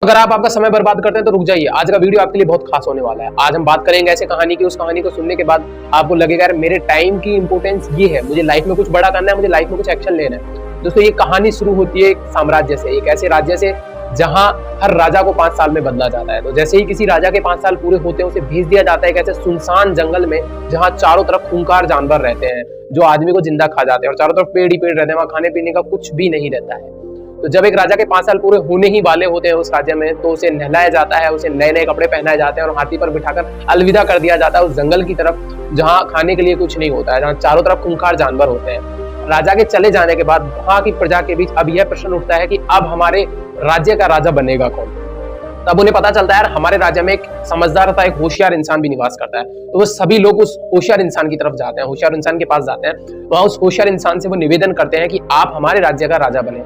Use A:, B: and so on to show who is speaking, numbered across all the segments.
A: अगर आप आपका समय बर्बाद करते हैं तो रुक जाइए, आज का वीडियो आपके लिए बहुत खास होने वाला है। आज हम बात करेंगे ऐसे कहानी की, उस कहानी को सुनने के बाद आपको लगेगा यार मेरे टाइम की इंपॉर्टेंस ये है, मुझे लाइफ में कुछ बड़ा करना है, मुझे लाइफ में कुछ एक्शन लेना है। दोस्तों ये कहानी शुरू होती है एक साम्राज्य से, एक ऐसे राज्य से जहां हर राजा को 5 साल में बदला जाता है। तो जैसे ही किसी राजा के 5 साल पूरे होते हैं उसे भेज दिया जाता है एक ऐसे सुनसान जंगल में जहां चारों तरफ खूंखार जानवर रहते हैं जो आदमी को जिंदा खा जाते हैं, और चारों तरफ पेड़ ही पेड़ रहते हैं, वहां खाने पीने का कुछ भी नहीं रहता है। तो जब एक राजा के 5 साल पूरे होने ही वाले होते हैं उस राज्य में, तो उसे नहलाया जाता है, उसे नए नए कपड़े पहनाए जाते हैं और हाथी पर बिठाकर अलविदा कर दिया जाता है उस जंगल की तरफ जहां खाने के लिए कुछ नहीं होता है, जहां चारों तरफ खूंखार जानवर होते हैं। राजा के चले जाने के बाद वहां की प्रजा के बीच अब यह प्रश्न उठता है कि अब हमारे राज्य का राजा बनेगा कौन। तब उन्हें पता चलता है यार हमारे राज्य में एक समझदार तथा एक होशियार इंसान भी निवास करता है। तो वो सभी लोग उस होशियार इंसान की तरफ जाते हैं, होशियार इंसान के पास जाते हैं। वहां उस होशियार इंसान से वो निवेदन करते हैं कि आप हमारे राज्य का राजा बने।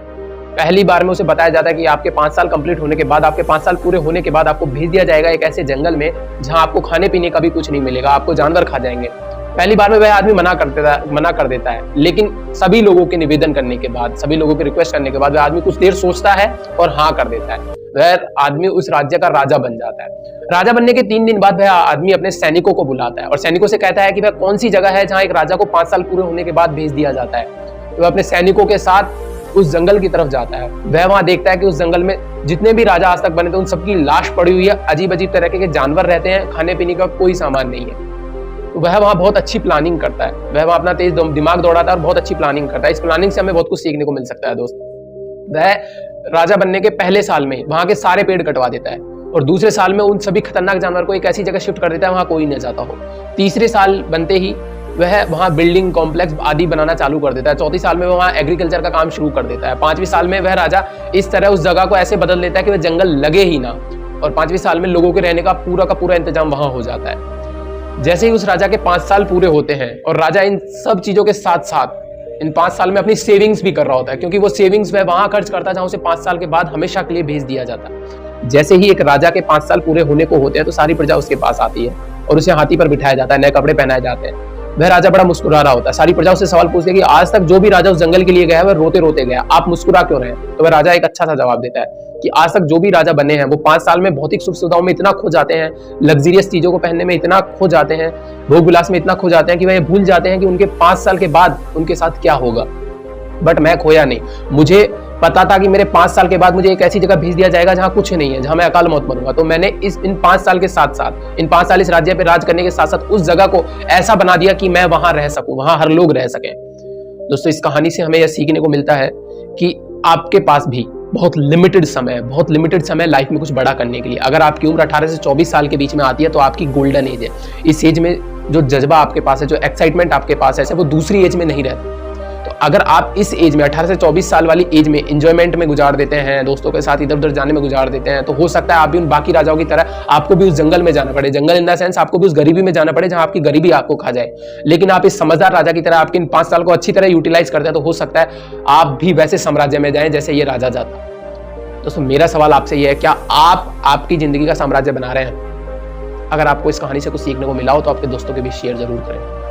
A: पहली बार में उसे बताया जाता है कि आपके 5 साल कंप्लीट होने के बाद, आपके 5 साल पूरे होने के बाद आपको भेज दिया जाएगा एक ऐसे जंगल में जहां आपको खाने पीने का भी कुछ नहीं मिलेगा, आपको जानवर खा जाएंगे। पहली बार में वह आदमी मना कर देता है, लेकिन सभी लोगों के निवेदन करने के बाद, सभी लोगों के रिक्वेस्ट करने के बाद वह आदमी कुछ देर सोचता है और हाँ कर देता है। वह आदमी उस राज्य का राजा बन जाता है। राजा बनने के 3 दिन बाद वह आदमी अपने सैनिकों को बुलाता है और सैनिकों से कहता है कि वह कौन सी जगह है जहां एक राजा को 5 साल पूरे होने के बाद भेज दिया जाता है। वह अपने सैनिकों के साथ उस जंगल की तरफ जाता है। वह वहां देखता है कि उस जंगल में जितने भी राजा आज तक बने थे उन सबकी लाश पड़ी हुई है, अजीब अजीब तरह के जानवर रहते हैं, खाने पीने का कोई सामान नहीं है। तो वह वहां बहुत अच्छी प्लानिंग करता है, वह वहां अपना तेज दिमाग दौड़ाता है और बहुत अच्छी प्लानिंग करता है। इस प्लानिंग से हमें बहुत कुछ सीखने को मिल सकता है दोस्त। वह राजा बनने के पहले साल में वहां के सारे पेड़ कटवा देता है और दूसरे साल में उन सभी खतरनाक जानवर को एक ऐसी जगह शिफ्ट कर देता है वहां कोई न जाता हो। तीसरे साल बनते ही वह वहां बिल्डिंग कॉम्प्लेक्स आदि बनाना चालू कर देता है। चौथी साल में वहां एग्रीकल्चर का काम शुरू कर देता है। 5वीं साल में वह राजा इस तरह उस जगह को ऐसे बदल देता है कि वह जंगल लगे ही ना, और 5वीं साल में लोगों के रहने का पूरा इंतजाम वहां हो जाता है। जैसे ही उस राजा के 5 साल पूरे होते हैं और राजा इन सब चीजों के साथ साथ इन 5 साल में अपनी सेविंग्स भी कर रहा होता है, क्योंकि वो सेविंग्स वह वहां खर्च करता है जहां उसे 5 साल के बाद हमेशा के लिए भेज दिया जाता है। जैसे ही एक राजा के 5 साल पूरे होने को होते हैं तो सारी प्रजा उसके पास आती है और उसे हाथी पर बिठाया जाता है, नए कपड़े पहनाए जाते हैं। वह राजा बड़ा मुस्कुरा रहा होता है। सारी प्रजा उससे सवाल पूछती है कि आज तक जो भी राजा उस जंगल के लिए गया है वह रोते रोते गया, आप मुस्कुरा क्यों रहे? तो वह राजा एक अच्छा सा जवाब देता है कि आज तक जो भी राजा बने हैं वो 5 साल में भौतिक सुख सुविधाओं में इतना खो जाते हैं, लग्जरियस चीजों को पहनने में इतना खो जाते हैं, भोग विलास में इतना खो जाते हैं कि वह भूल जाते हैं कि उनके 5 साल के बाद उनके साथ क्या होगा। बट मैं खोया नहीं, मुझे पता था कि मेरे 5 साल के बाद मुझे एक ऐसी जगह भेज दिया जाएगा जहां कुछ नहीं है, जहां मैं अकाल मौत मरूंगा। तो मैंने इन 5 साल के साथ साथ, इन 5 साल इस राज्य पे राज करने के साथ साथ उस जगह को ऐसा बना दिया कि मैं वहां रह सकूं, वहां हर लोग रह सकें। दोस्तों इस कहानी से हमें यह सीखने को मिलता है कि आपके पास भी बहुत लिमिटेड समय लाइफ में कुछ बड़ा करने के लिए। अगर आपकी उम्र 18 से 24 साल के बीच में आती है तो आपकी गोल्डन एज है। इस एज में जो जज्बा आपके पास है, जो एक्साइटमेंट आपके पास है, वो दूसरी एज में नहीं रहता। तो अगर आप इस एज में 18 से 24 साल वाली एज में एंजॉयमेंट में गुजार देते हैं, दोस्तों के साथ इधर उधर जाने में गुजार देते हैं, तो हो सकता है आप भी उन बाकी राजाओं की तरह आपको भी उस जंगल में जाना पड़े, जंगल इन द सेंस आपको भी उस गरीबी में जाना पड़े जहां आपकी गरीबी आपको खा जाए। लेकिन आप इस समझदार राजा की तरह आपके इन 5 साल को अच्छी तरह यूटिलाइज करते हैं तो हो सकता है आप भी वैसे साम्राज्य में जाएं जैसे ये राजा जाता। दोस्तों मेरा सवाल आपसे यह है, क्या आप आपकी जिंदगी का साम्राज्य बना रहे हैं? अगर आपको इस कहानी से कुछ सीखने को मिला हो तो आपके दोस्तों के बीच शेयर जरूर करें।